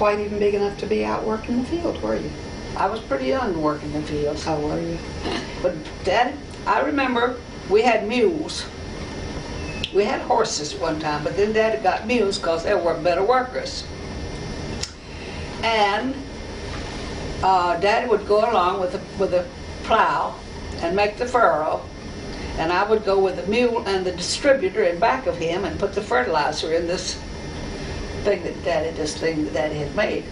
quite even big enough to be out working the field, were you? I was pretty young to work in the fields. Oh, were you? But Dad, I remember we had mules. We had horses at one time, but then Daddy got mules because they were better workers. And Daddy would go along with a plow and make the furrow, and I would go with the mule and the distributor in back of him and put the fertilizer in this thing that Daddy had made.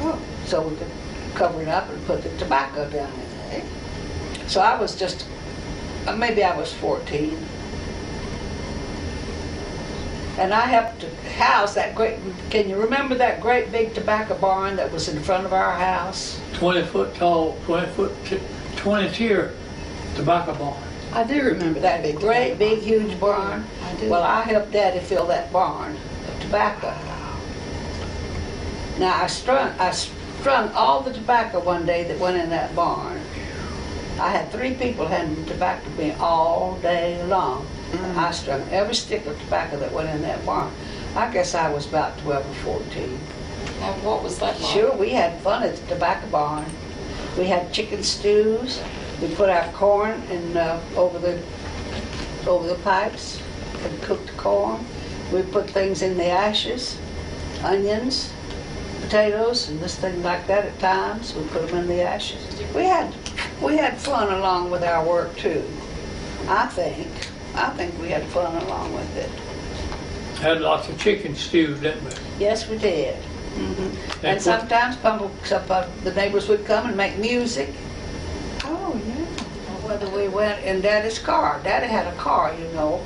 Oh. So we could cover it up and put the tobacco down in it. So I was just, maybe I was 14. And I helped to house that great, can you remember that great big tobacco barn that was in front of our house? 20-foot tall, 20-tier tobacco barn. I do remember that big Great, big, huge barn. I do. Well, I helped Daddy fill that barn of tobacco. Now, I strung all the tobacco one day that went in that barn. I had 3 people handing tobacco to me all day long. I strung every stick of tobacco that went in that barn. I guess I was about 12 or 14. And what was that like? Sure, we had fun at the tobacco barn. We had chicken stews. We put our corn in over the pipes and cooked the corn. We put things in the ashes, onions, potatoes, and this thing like that at times. We put them in the ashes. We had fun along with our work too. I think we had fun along with it. Had lots of chicken stews, didn't we? Yes, we did. And sometimes the neighbors would come and make music. Oh, yeah. Whether we went in Daddy's car. Daddy had a car, you know.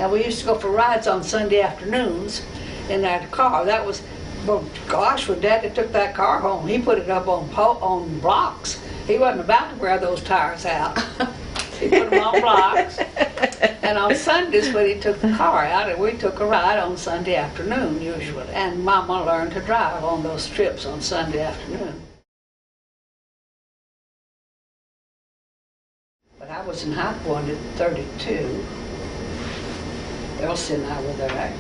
And we used to go for rides on Sunday afternoons in that car. That was, well, gosh, when Daddy took that car home, he put it up on blocks. He wasn't about to wear those tires out. He put them on blocks. And on Sundays, when he took the car out, we took a ride on Sunday afternoon usually. And Mama learned to drive on those trips on Sunday afternoon. But I was in high point at 32. Delsie and I were there.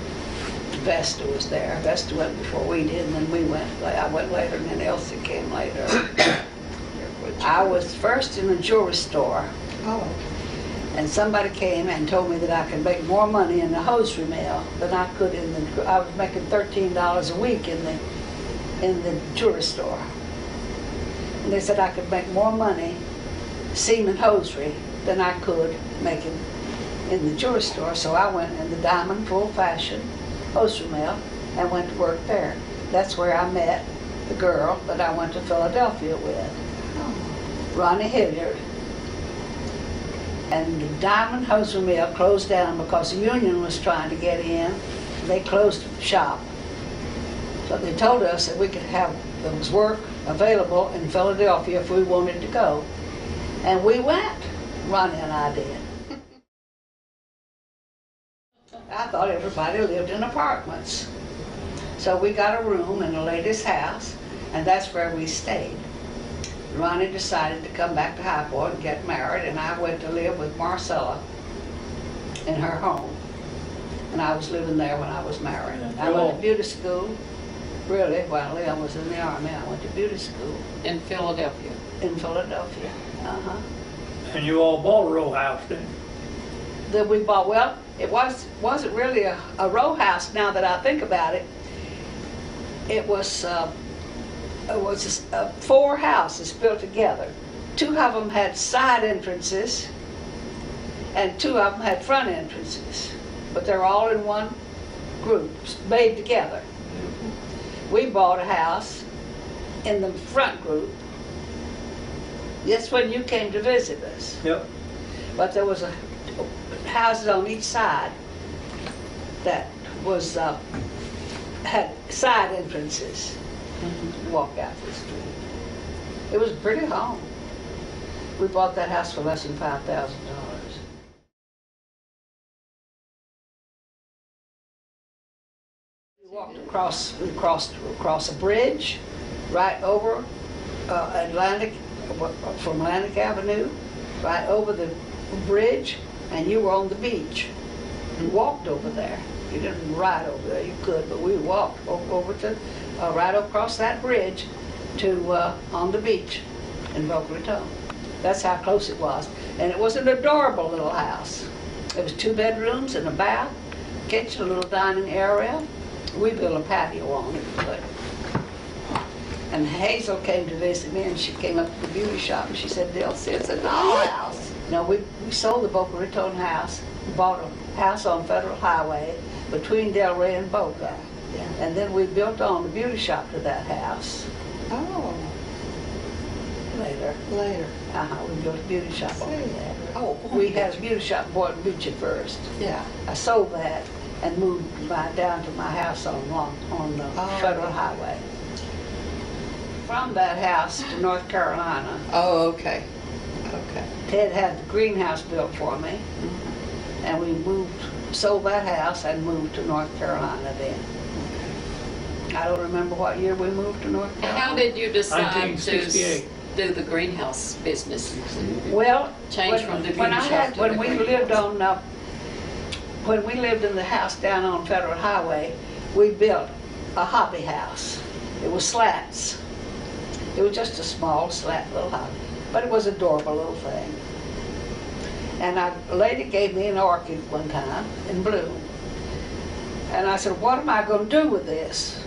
Vesta was there. Vesta went before we did, and then we went. I went later, and then Elsie came later. I was first in a jewelry store. Oh. And somebody came and told me that I could make more money in the hosiery mill than I could I was making $13 a week in the jewelry store. And they said I could make more money seaming hosiery than I could making in the jewelry store. So I went in the Diamond Full Fashion hosiery mill and went to work there. That's where I met the girl that I went to Philadelphia with, Ronnie Hilliard. And the Diamond Hosiery Mill closed down because the union was trying to get in. They closed the shop. So they told us that we could have, there was work available in Philadelphia if we wanted to go. And we went, Ronnie and I did. I thought everybody lived in apartments. So we got a room in a lady's house, and that's where we stayed. Ronnie decided to come back to High Point and get married, and I went to live with Marcella in her home. And I was living there when I was married. I went to beauty school, really, while Leon was in the Army. I went to beauty school. In Philadelphia? In Philadelphia, And you all bought a row house, didn't you? That we bought, well, it wasn't really a row house now that I think about it. It was 4 houses built together. 2 of them had side entrances, and 2 of them had front entrances. But they're all in one group, made together. We bought a house in the front group. That's when you came to visit us. Yep. But there was houses on each side that was had side entrances. Walk out the street. It was a pretty home. We bought that house for less than $5,000. We walked across a bridge, right over from Atlantic Avenue, right over the bridge, and you were on the beach. You walked over there. You didn't ride over there, you could, but we walked over to, right across that bridge to, on the beach in Boca Raton. That's how close it was. And it was an adorable little house. It was 2 bedrooms and a bath, kitchen, a little dining area. We built a patio on it, but. And Hazel came to visit me, and she came up to the beauty shop, and she said, Delsie, it's a dollhouse. No, we sold the Boca Raton house, bought a house on Federal Highway between Delray and Boca. Yeah. And then we built on the beauty shop to that house Oh, later. later. We built a beauty shop on there. Oh, We had a beauty shop in Boynton Beach at first. Yeah. I sold that and moved down to my house on Federal Highway. From that house to North Carolina, Oh, okay. Okay. Ted had the greenhouse built for me, and we sold that house and moved to North Carolina then. I don't remember what year we moved to North Carolina. How did you decide to 1968. do the greenhouse business? Well, Change from the when beauty shop to when the we greenhouse. lived on, when we lived in the house down on Federal Highway, we built a hobby house. It was slats. It was just a small slat little house, but it was an adorable little thing. And a lady gave me an orchid one time in bloom. And I said, what am I going to do with this?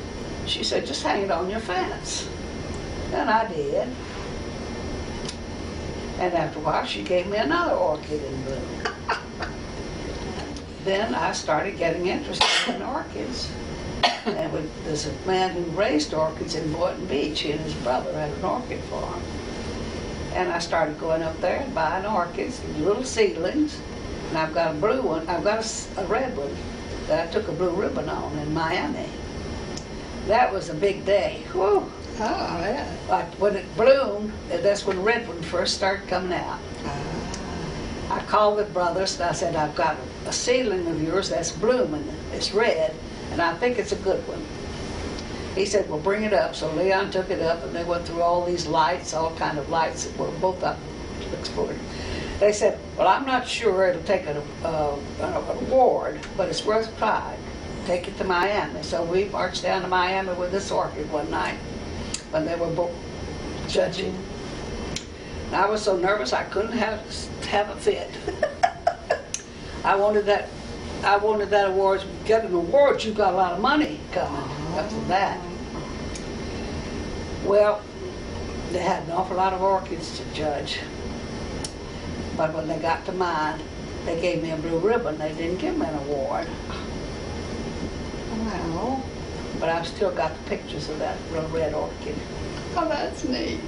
She said, just hang it on your fence. And I did. And after a while, she gave me another orchid in bloom. Then I started getting interested in orchids. And there's a man who raised orchids in Boynton Beach. He and his brother had an orchid farm. And I started going up there and buying orchids, little seedlings. And I've got a blue one, I've got a red one that I took a blue ribbon on in Miami. That was a big day. Whew. Oh, yeah. Like when it bloomed, that's when red ones first started coming out. I called the brothers and I said, I've got a seedling of yours that's blooming, it's red, and I think it's a good one. He said, well, bring it up. So Leon took it up, and they went through all these lights, all kind of lights that were both up explored. They said, well, I'm not sure it'll take an award, but it's worth trying. Take it to Miami. So we marched down to Miami with this orchid one night when they were both judging. And I was so nervous I couldn't have a fit. I wanted that award. Get an award, you've got a lot of money coming after that. Well, they had an awful lot of orchids to judge. But when they got to mine, they gave me a blue ribbon. They didn't give me an award. Wow. But I've still got the pictures of that little red orchid. Oh, that's neat.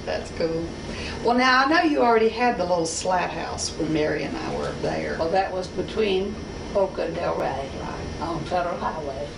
That's cool. Well, now, I know you already had the little slat house when Mary and I were there. Well, that was between Boca and Delray on Federal Highway.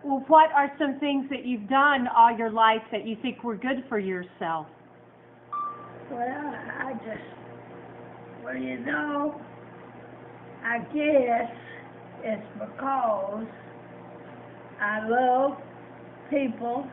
Well, what are some things that you've done all your life that you think were good for yourself? Well, I guess it's because I love people